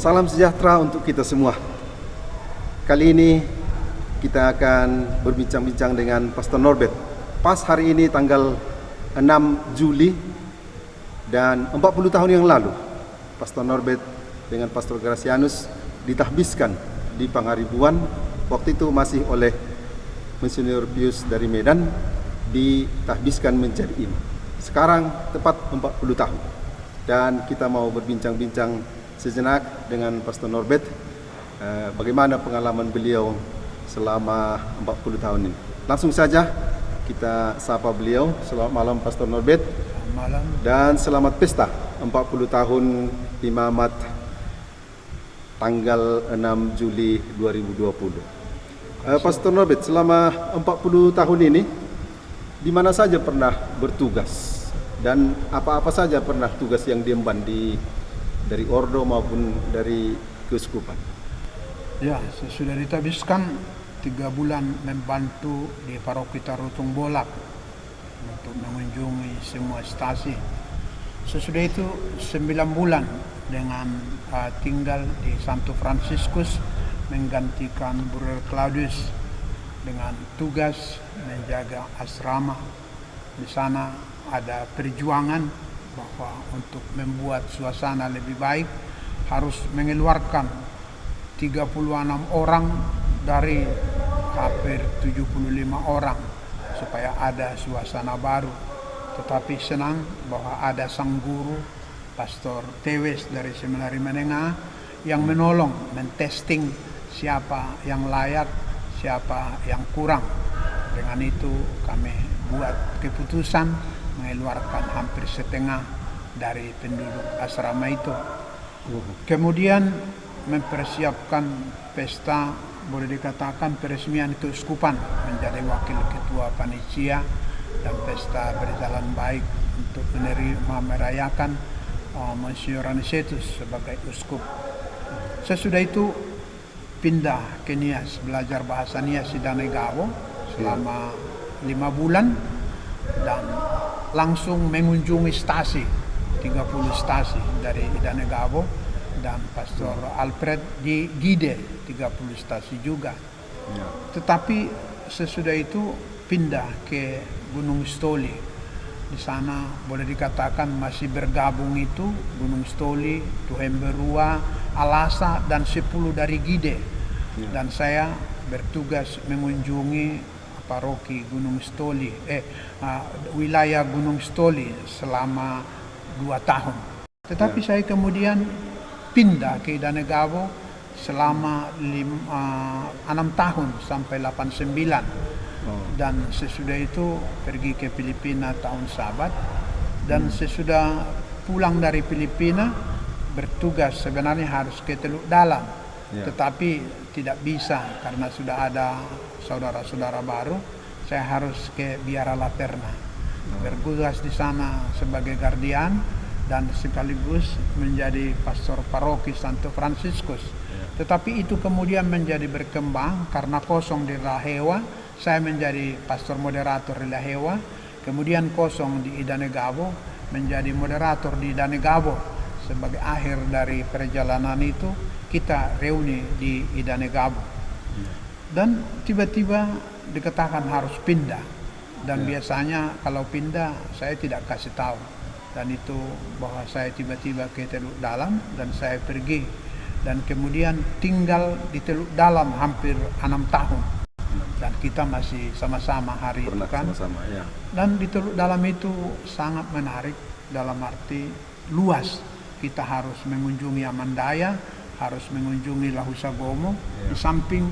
Salam sejahtera untuk kita semua. Kali ini kita akan berbincang-bincang dengan Pastor Norbert. Pas hari ini tanggal 6 Juli dan 40 tahun yang lalu, Pastor Norbert dengan Pastor Gracianus ditahbiskan di Pangaribuan. Waktu itu masih oleh Monsinyur Pius dari Medan, ditahbiskan menjadi imam. Sekarang tepat 40 tahun. Dan kita mau berbincang-bincang sejenak dengan Pastor Norbert, bagaimana pengalaman beliau selama 40 tahun ini. Langsung saja kita sapa beliau. Selamat malam Pastor Norbert. Malam. Dan selamat pesta 40 tahun imamat tanggal 6 Juli 2020. Pastor Norbert, selama 40 tahun ini di mana saja pernah bertugas dan apa-apa saja pernah tugas yang diemban dari ordo maupun dari keuskupan? Ya, saya sudah ditahbiskan 3 bulan membantu di paroki Tarutung Bolak untuk mengunjungi semua stasi. Sesudah itu 9 bulan dengan tinggal di Santo Fransiskus menggantikan Brother Claudius dengan tugas menjaga asrama. Di sana ada perjuangan bahwa untuk membuat suasana lebih baik harus mengeluarkan 36 orang dari hampir 75 orang supaya ada suasana baru. Tetapi senang bahwa ada sang guru Pastor Tewes dari Seminari Menengah yang menolong mentesting siapa yang layak, siapa yang kurang. Dengan itu kami buat keputusan mengeluarkan hampir setengah dari penduduk asrama itu. Kemudian mempersiapkan pesta, boleh dikatakan peresmian keuskupan, menjadi wakil ketua panitia, dan pesta berjalan baik untuk menerima merayakan Monsinyur Anicetus sebagai uskup. Sesudah itu pindah ke Nias, belajar bahasa Nias di Danegavo selama 5 bulan dan langsung mengunjungi stasi, 30 stasi dari Danegavo, dan Pastor Alfred di Gide 30 stasi juga. Tetapi sesudah itu pindah ke Gunung Stoli. Di sana boleh dikatakan masih bergabung itu Gunung Stoli, Tuhemberua, Alasa, dan 10 dari Gide. Dan saya bertugas mengunjungi paroki Gunung Stoli, wilayah Gunung Stoli selama 2 tahun. Tetapi saya kemudian pindah ke Danegavo selama 6 tahun sampai 89. Dan sesudah itu pergi ke Filipina tahun Sabat. Dan sesudah pulang dari Filipina bertugas sebenarnya harus ke Teluk Dalam. Tetapi tidak bisa karena sudah ada saudara-saudara baru. Saya harus ke Biara Laterna, bertugas di sana sebagai guardian dan sekaligus menjadi pastor paroki Santo Fransiskus. Tetapi itu kemudian menjadi berkembang karena kosong di Lahewa, saya menjadi pastor moderator di Lahewa, kemudian kosong di Danegavo, menjadi moderator di Danegavo. Sebagai akhir dari perjalanan itu kita reuni di Danegavo. Dan tiba-tiba dikatakan harus pindah. Dan biasanya kalau pindah saya tidak kasih tahu. Dan itu bahwa saya tiba-tiba ke Teluk Dalam dan saya pergi. Dan kemudian tinggal di Teluk Dalam hampir 6 tahun. Dan kita masih sama-sama hari itu kan. Dan di Teluk Dalam itu sangat menarik dalam arti luas. Kita harus mengunjungi Amandaya, harus mengunjungi Lahusagomo, di samping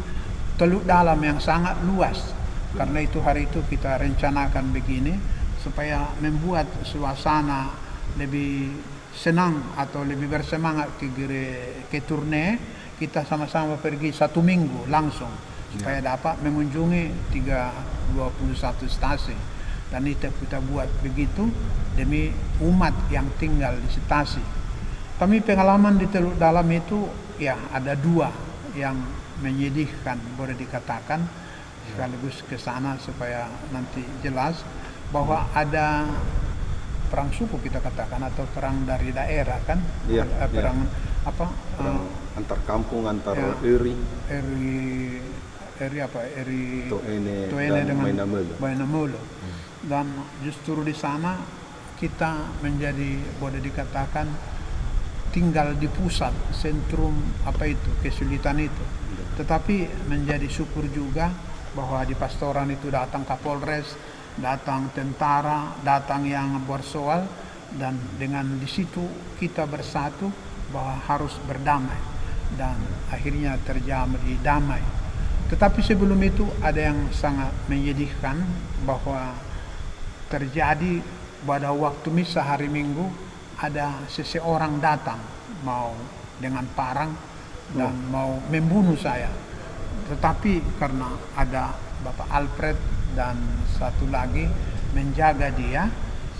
Teluk Dalam yang sangat luas. Karena itu hari itu kita rencanakan begini supaya membuat suasana lebih senang atau lebih bersemangat ke turne. Kita sama-sama pergi 1 minggu langsung supaya dapat mengunjungi 21 stasi. Dan itu kita buat begitu demi umat yang tinggal di stasi. Kami pengalaman di Teluk Dalam itu ya ada 2 yang menyedihkan boleh dikatakan, sekaligus ke sana supaya nanti jelas bahwa ada perang suku kita katakan atau perang dari daerah kan, perang Antar kampung, antar Ya. eri, eri Toene Tuene dan dengan Mainamelo. Mainamolo. Dan justru di sana kita menjadi, boleh dikatakan, tinggal di pusat sentrum kesulitan itu. Tetapi menjadi syukur juga bahwa di pastoran itu datang Kapolres, datang tentara, datang yang bersoal, dan dengan di situ kita bersatu bahwa harus berdamai, dan akhirnya terjadi damai. Tetapi sebelum itu ada yang sangat menyedihkan, bahwa terjadi pada waktu misa hari Minggu, ada seseorang datang mau dengan parang dan mau membunuh saya. Tetapi karena ada Bapak Alfred dan satu lagi menjaga dia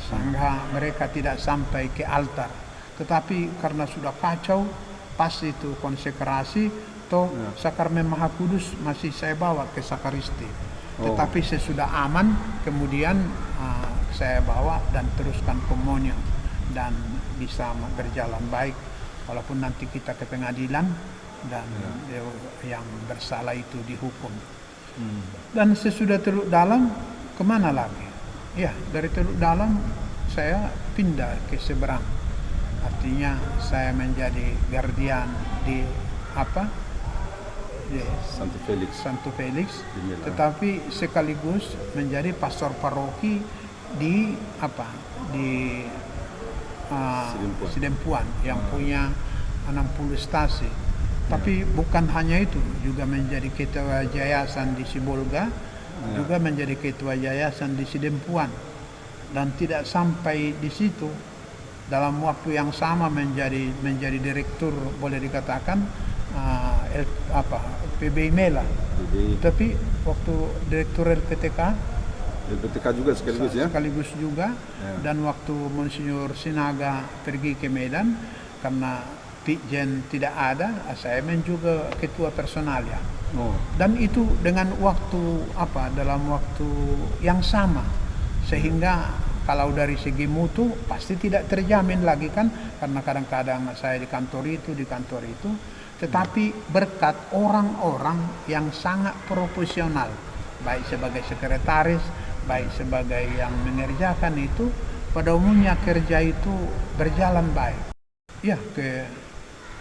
sehingga mereka tidak sampai ke altar. Tetapi karena sudah kacau, pas itu konsekrasi, sakramen Maha Kudus masih saya bawa ke sakristi. Tetapi sesudah aman, kemudian saya bawa dan teruskan komunion, dan bisa berjalan baik walaupun nanti kita ke pengadilan dan yang bersalah itu dihukum. Dan sesudah Teluk Dalam, kemana lagi? Ya, dari Teluk Dalam saya pindah ke seberang. Artinya saya menjadi guardian di Santo Felix, tetapi sekaligus menjadi pastor paroki di Sidempuan yang punya 60 stasi. Tapi bukan hanya itu, juga menjadi ketua yayasan di Sibolga, juga menjadi ketua yayasan di Sidempuan. Dan tidak sampai di situ, dalam waktu yang sama menjadi direktur, boleh dikatakan PBI Mela. Tapi waktu direktur LPTK juga sekaligus juga. Dan waktu Monsinyur Sinaga pergi ke Medan karena Pikjen tidak ada, saya juga ketua personalia. Dan itu dengan waktu dalam waktu yang sama, sehingga kalau dari segi mutu pasti tidak terjamin lagi kan, karena kadang-kadang saya di kantor itu, tetapi berkat orang-orang yang sangat profesional, baik sebagai sekretaris, baik sebagai yang mengerjakan itu, pada umumnya kerja itu berjalan baik. Ya, ke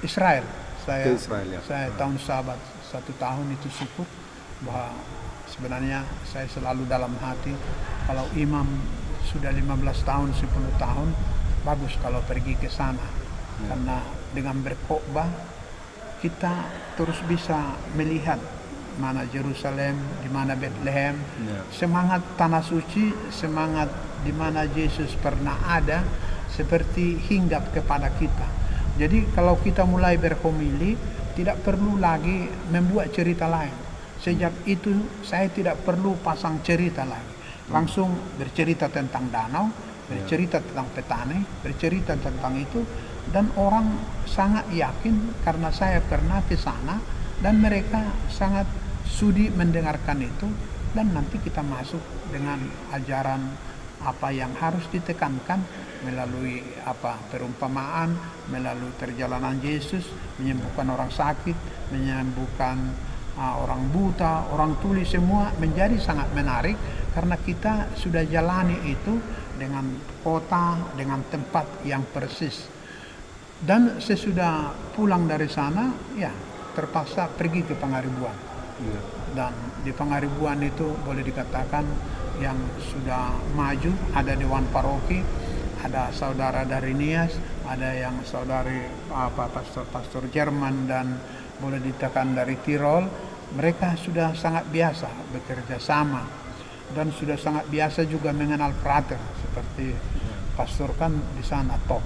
Israel. Saya tahun Sabat 1 tahun itu syukur bahwa sebenarnya saya selalu dalam hati, kalau imam sudah 15 tahun, 10 tahun, bagus kalau pergi ke sana. Karena dengan berkhotbah kita terus bisa melihat mana Yerusalem, di mana Bethlehem, semangat tanah suci, semangat di mana Yesus pernah ada, seperti hinggap kepada kita. Jadi kalau kita mulai berhomili, tidak perlu lagi membuat cerita lain. Sejak itu saya tidak perlu pasang cerita lagi. Langsung bercerita tentang danau, bercerita tentang petani, bercerita tentang itu, dan orang sangat yakin karena saya pernah ke sana dan mereka sangat sudi mendengarkan itu. Dan nanti kita masuk dengan ajaran apa yang harus ditekankan melalui perumpamaan, melalui perjalanan Yesus, menyembuhkan orang sakit, menyembuhkan orang buta, orang tuli, semua menjadi sangat menarik karena kita sudah jalani itu dengan kota, dengan tempat yang persis. Dan sesudah pulang dari sana, ya terpaksa pergi ke Pangaribuan. Dan di Pangaribuan itu boleh dikatakan yang sudah maju, ada Dewan Paroki, ada saudara dari Nias, ada yang saudari pastor Jerman, dan boleh dikatakan dari Tirol. Mereka sudah sangat biasa bekerja sama dan sudah sangat biasa juga mengenal frater, seperti pastor kan di sana top.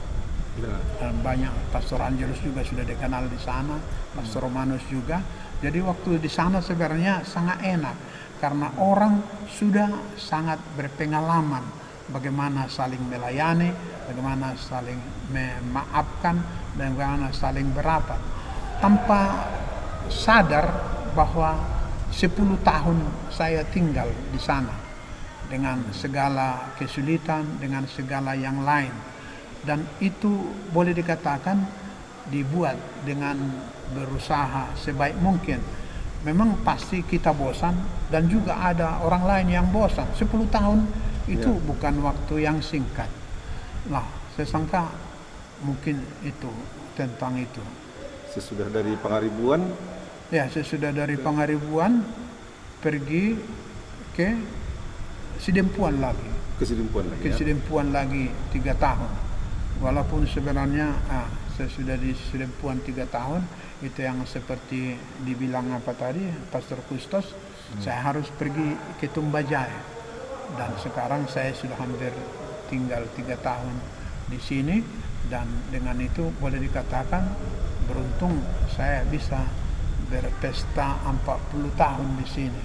Dan banyak pastor Angelus juga sudah dikenal di sana, pastor Romanus juga. Jadi waktu di sana sebenarnya sangat enak karena orang sudah sangat berpengalaman bagaimana saling melayani, bagaimana saling memaafkan, dan bagaimana saling berapat. Tanpa sadar bahwa 10 tahun saya tinggal di sana dengan segala kesulitan, dengan segala yang lain. Dan itu boleh dikatakan dibuat dengan berusaha sebaik mungkin. Memang pasti kita bosan dan juga ada orang lain yang bosan. 10 tahun itu bukan waktu yang singkat. Nah, saya sangka mungkin itu tentang itu. Sesudah dari Pangaribuan, Ya, sesudah dari Pangaribuan pergi ke Sidempuan lagi. ke Sidempuan lagi. Ke Sidempuan lagi 3 tahun. Walaupun sebenarnya sesudah di Sidempuan 3 tahun, itu yang seperti dibilang apa tadi Pastor Kustos, saya harus pergi ke Tumbajaya. Dan sekarang saya sudah hampir tinggal 3 tahun di sini, dan dengan itu boleh dikatakan beruntung saya bisa berpesta 40 tahun di sini.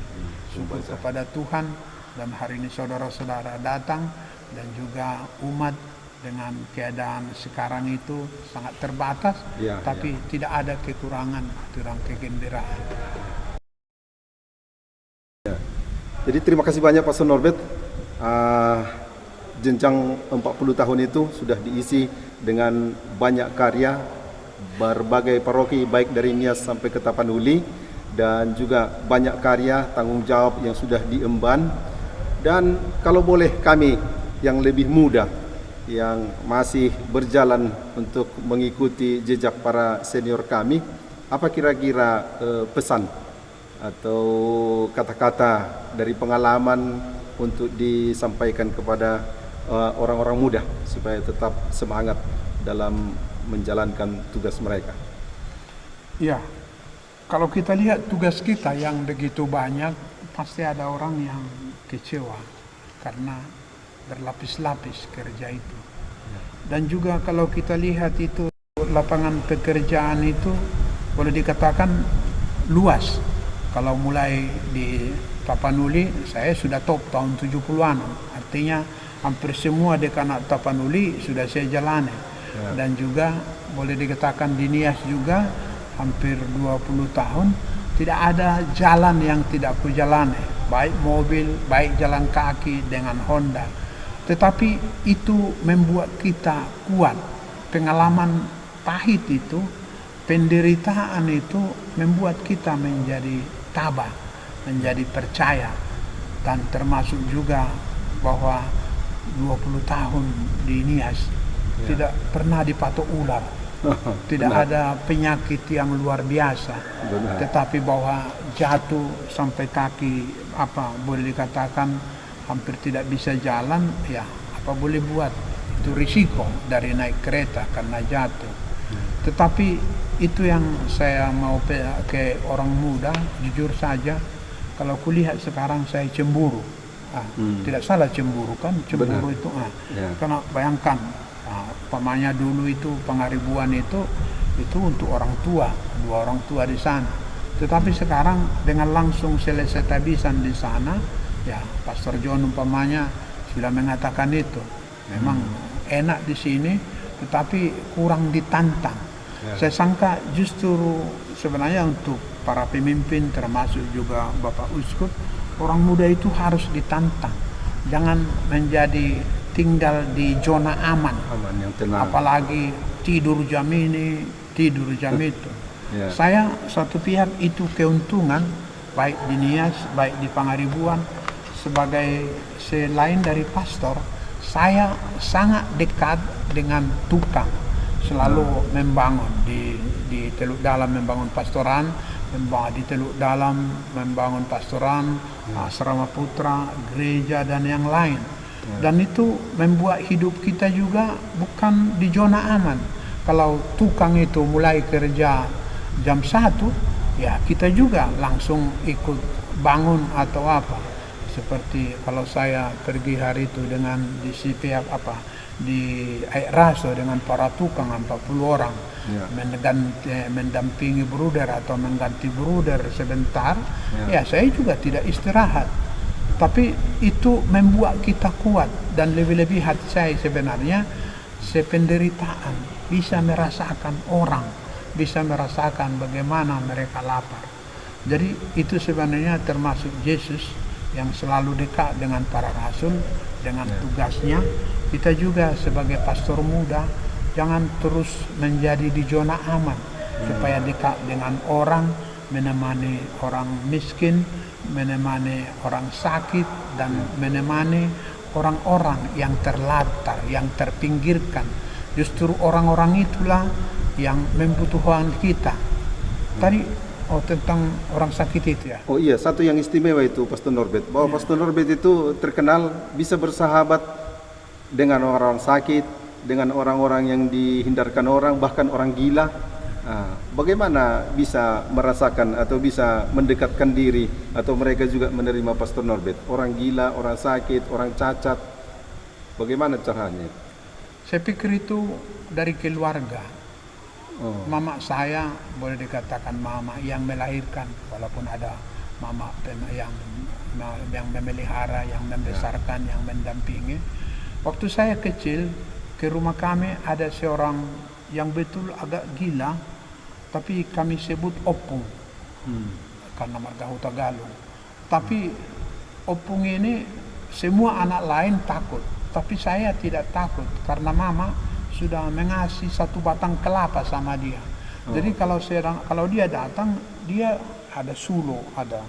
Syukur kepada Tuhan, dan hari ini saudara-saudara datang dan juga umat dengan keadaan sekarang itu sangat terbatas, tapi tidak ada kekurangan, kurang kegembiraan. Jadi terima kasih banyak Pastor Norbert. Jenjang 40 tahun itu sudah diisi dengan banyak karya berbagai paroki, baik dari Nias sampai ke Tapanuli, dan juga banyak karya tanggung jawab yang sudah diemban. Dan kalau boleh kami yang lebih muda, yang masih berjalan untuk mengikuti jejak para senior kami, apa kira-kira pesan atau kata-kata dari pengalaman untuk disampaikan kepada orang-orang muda supaya tetap semangat dalam menjalankan tugas mereka? Ya, kalau kita lihat tugas kita yang begitu banyak, pasti ada orang yang kecewa karena berlapis-lapis kerja itu. Dan juga kalau kita lihat itu lapangan pekerjaan itu boleh dikatakan luas. Kalau mulai di Tapanuli, saya sudah top tahun 70-an. Artinya hampir semua dekanat Tapanuli sudah saya jalani. Dan juga boleh dikatakan di Nias juga hampir 20 tahun tidak ada jalan yang tidak ku jalani, baik mobil, baik jalan kaki dengan Honda. Tetapi itu membuat kita kuat. Pengalaman pahit itu, penderitaan itu membuat kita menjadi tabah, menjadi percaya. Dan termasuk juga bahwa 20 tahun di Nias tidak pernah dipatok ular. Tidak ada penyakit yang luar biasa. Tetapi bahwa jatuh sampai kaki boleh dikatakan hampir tidak bisa jalan, ya apa boleh buat, itu risiko dari naik kereta karena jatuh. Tetapi itu yang saya mau ke orang muda, jujur saja, kalau kulihat sekarang saya cemburu. Tidak salah cemburu kan, cemburu itu karena bayangkan pamannya dulu itu Pangaribuan itu untuk orang tua, 2 orang tua di sana. Tetapi sekarang dengan langsung selesai tabisan di sana, ya Pastor John umpamanya sudah mengatakan itu. Memang enak di sini, tetapi kurang ditantang. Saya sangka justru sebenarnya untuk para pemimpin termasuk juga Bapak Uskup, orang muda itu harus ditantang. Jangan menjadi tinggal di zona aman yang tenang. Apalagi tidur jam ini, tidur jam itu. Saya satu pihak itu keuntungan, baik di Nias, baik di Pangaribuan, sebagai selain dari pastor, saya sangat dekat dengan tukang, selalu membangun di Teluk Dalam, membangun pastoran, di Teluk Dalam membangun pastoran, asrama putra, gereja dan yang lain. Dan itu membuat hidup kita juga bukan di zona aman. Kalau tukang itu mulai kerja jam 1, ya kita juga langsung ikut bangun atau apa. Seperti kalau saya pergi hari itu dengan di di Aik Raso dengan para tukang 40 orang, mendampingi bruder atau mengganti bruder sebentar, ya saya juga tidak istirahat. Tapi itu membuat kita kuat, dan lebih-lebih hati saya sebenarnya sependeritaan, bisa merasakan orang, bisa merasakan bagaimana mereka lapar. Jadi itu sebenarnya termasuk Yesus yang selalu dekat dengan para rasul, dengan tugasnya. Kita juga sebagai pastor muda jangan terus menjadi di zona aman, supaya dekat dengan orang, menemani orang miskin, menemani orang sakit, dan menemani orang-orang yang terlantar, yang terpinggirkan. Justru orang-orang itulah yang membutuhkan kita. Tadi tentang orang sakit itu ya. Oh iya, satu yang istimewa itu Pastor Norbert, bahwa Pastor Norbert itu terkenal bisa bersahabat dengan orang sakit, dengan orang-orang yang dihindarkan orang, bahkan orang gila. Bagaimana bisa merasakan atau bisa mendekatkan diri atau mereka juga menerima Pastor Norbert? Orang gila, orang sakit, orang cacat, bagaimana caranya? Saya pikir itu dari keluarga. Mama saya boleh dikatakan mama yang melahirkan, walaupun ada mama yang memelihara, yang membesarkan, yang mendampingi. Waktu saya kecil, ke rumah kami ada seorang yang betul agak gila, tapi kami sebut opung karena marga Tagalog. Tapi opung ini semua anak lain takut, tapi saya tidak takut karena mama sudah mengasih satu batang kelapa sama dia. Jadi kalau dia datang, dia ada sulo, ada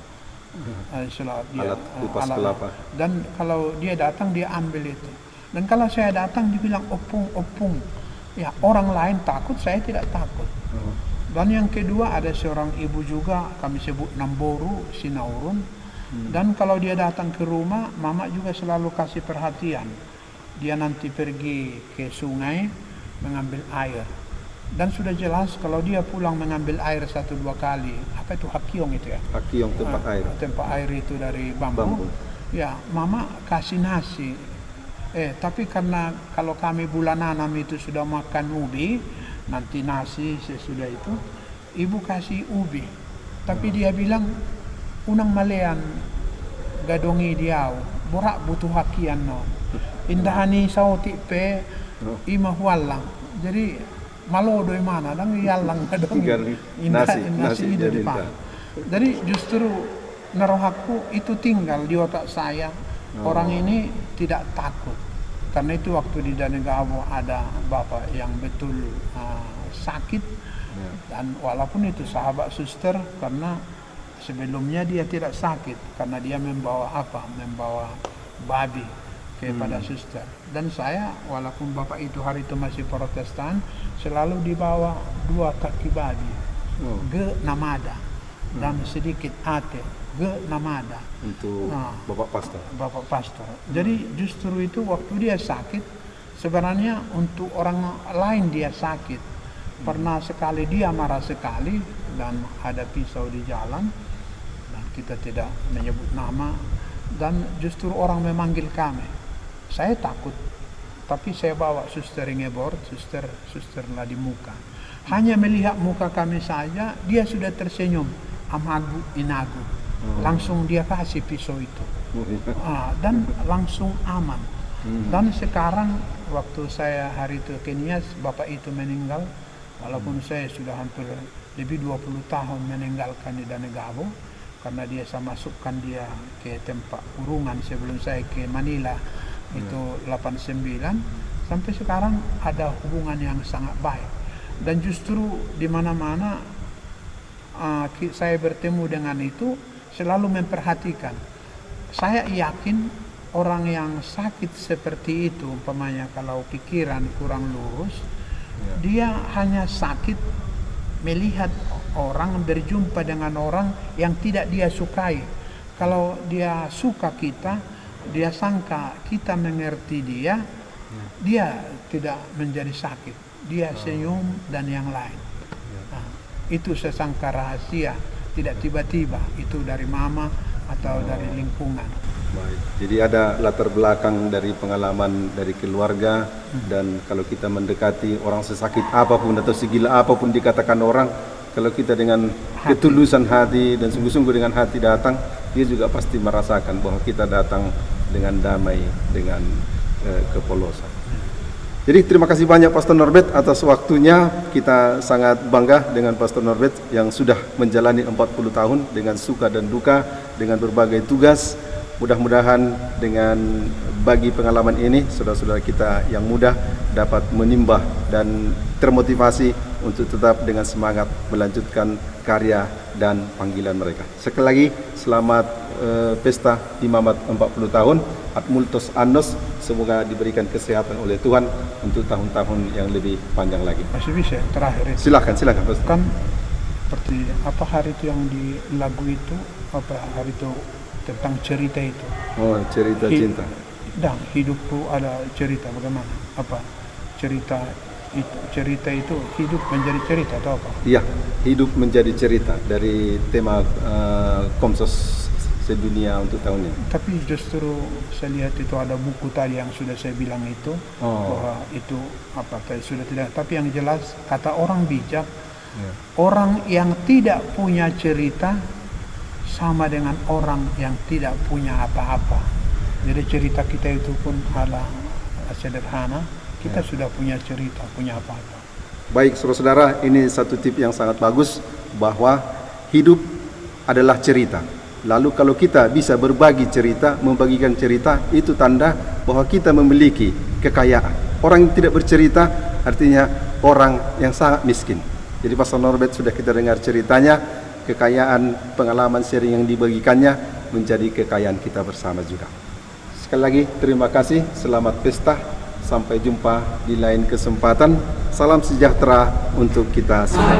alat kupas kelapa. Dan kalau dia datang, dia ambil itu. Dan kalau saya datang, dibilang opung. Ya, orang lain takut, saya tidak takut. Dan yang kedua, ada seorang ibu juga, kami sebut Namboru, Sinaurun. Dan kalau dia datang ke rumah, mama juga selalu kasih perhatian. Dia nanti pergi ke sungai mengambil air, dan sudah jelas kalau dia pulang mengambil air 1-2 kali, apa itu hakiong itu ya? Hakiong tempat air. Tempat air itu dari bambu. Ya, mama kasih nasi. Tapi karena kalau kami bulananam itu sudah makan ubi, nanti nasi sesudah itu, ibu kasih ubi. Tapi dia bilang, unang malean gadongi diaw, borak butuh hakian no. Indahani sauti pe ima hualang. Jadi malodoy mana dang yalang kadang nasi itu dipakai. Jadi justru narohaku itu tinggal di otak saya. Orang ini tidak takut. Karena itu waktu di Danegabo ada bapak yang betul sakit, dan walaupun itu sahabat suster, karena sebelumnya dia tidak sakit karena dia membawa babi kepada suster. Dan saya, walaupun bapak itu hari itu masih Protestan, selalu dibawa 2 kaki babi, ge namada dan sedikit ate, ge namada untuk bapak pastor. Jadi justru itu waktu dia sakit, sebenarnya untuk orang lain dia sakit. Pernah sekali dia marah sekali dan ada pisau di jalan, dan kita tidak menyebut nama, dan justru orang memanggil kami. Saya takut, tapi saya bawa suster ngebor, suster lah di muka. Hanya melihat muka kami saja, dia sudah tersenyum, amagu inagu. Langsung dia kasih pisau itu, dan langsung aman. Dan sekarang waktu saya hari itu ke Nias, bapak itu meninggal, walaupun saya sudah hampir lebih 20 tahun meninggalkan di Danegabo, karena dia saya masukkan dia ke tempat kurungan sebelum saya ke Manila. Itu 89, sampai sekarang ada hubungan yang sangat baik. Dan justru di mana-mana saya bertemu dengan itu, selalu memperhatikan. Saya yakin orang yang sakit seperti itu, umpamanya kalau pikiran kurang lurus, dia hanya sakit melihat orang, berjumpa dengan orang yang tidak dia sukai. Kalau dia suka kita, dia sangka kita mengerti dia, dia tidak menjadi sakit, dia senyum dan yang lain. Itu saya sangka rahasia, tidak tiba-tiba itu dari mama atau dari lingkungan. Baik. Jadi ada latar belakang dari pengalaman dari keluarga, dan kalau kita mendekati orang sesakit apapun atau segila apapun dikatakan orang, kalau kita dengan ketulusan hati dan sungguh-sungguh dengan hati datang, dia juga pasti merasakan bahwa kita datang dengan damai, dengan kepolosan. Jadi terima kasih banyak Pastor Norbert atas waktunya. Kita sangat bangga dengan Pastor Norbert yang sudah menjalani 40 tahun dengan suka dan duka, dengan berbagai tugas. mudah-mudahan dengan bagi pengalaman ini saudara-saudara kita yang muda dapat menimbah dan termotivasi untuk tetap dengan semangat melanjutkan karya dan panggilan mereka. Sekali lagi selamat pesta Imamat 40 tahun, ad multos annos, semoga diberikan kesehatan oleh Tuhan untuk tahun-tahun yang lebih panjang lagi. Masih bisa yang terakhir itu. Silakan Pastor. Kan seperti apa hari itu yang di lagu itu, apa hari itu tentang cerita itu. Oh, cerita cinta. Dan hidup itu ada cerita, bagaimana? Apa cerita itu hidup menjadi cerita atau apa? Iya, hidup menjadi cerita dari tema Komsos sedunia untuk tahun ini. Tapi justru saya lihat itu ada buku tadi yang sudah saya bilang itu, bahwa itu apa tadi sudah tidak. Tapi yang jelas kata orang bijak, orang yang tidak punya cerita sama dengan orang yang tidak punya apa-apa. Jadi cerita kita itu pun adalah sederhana. Kita sudah punya cerita, punya apa-apa. Baik, saudara-saudara, ini satu tip yang sangat bagus bahwa hidup adalah cerita. Lalu kalau kita bisa berbagi cerita, membagikan cerita, itu tanda bahwa kita memiliki kekayaan. Orang yang tidak bercerita artinya orang yang sangat miskin. Jadi Pastor Norbert sudah kita dengar ceritanya, kekayaan, pengalaman sharing yang dibagikannya menjadi kekayaan kita bersama juga. Sekali lagi terima kasih, selamat pesta, sampai jumpa di lain kesempatan. Salam sejahtera untuk kita semua.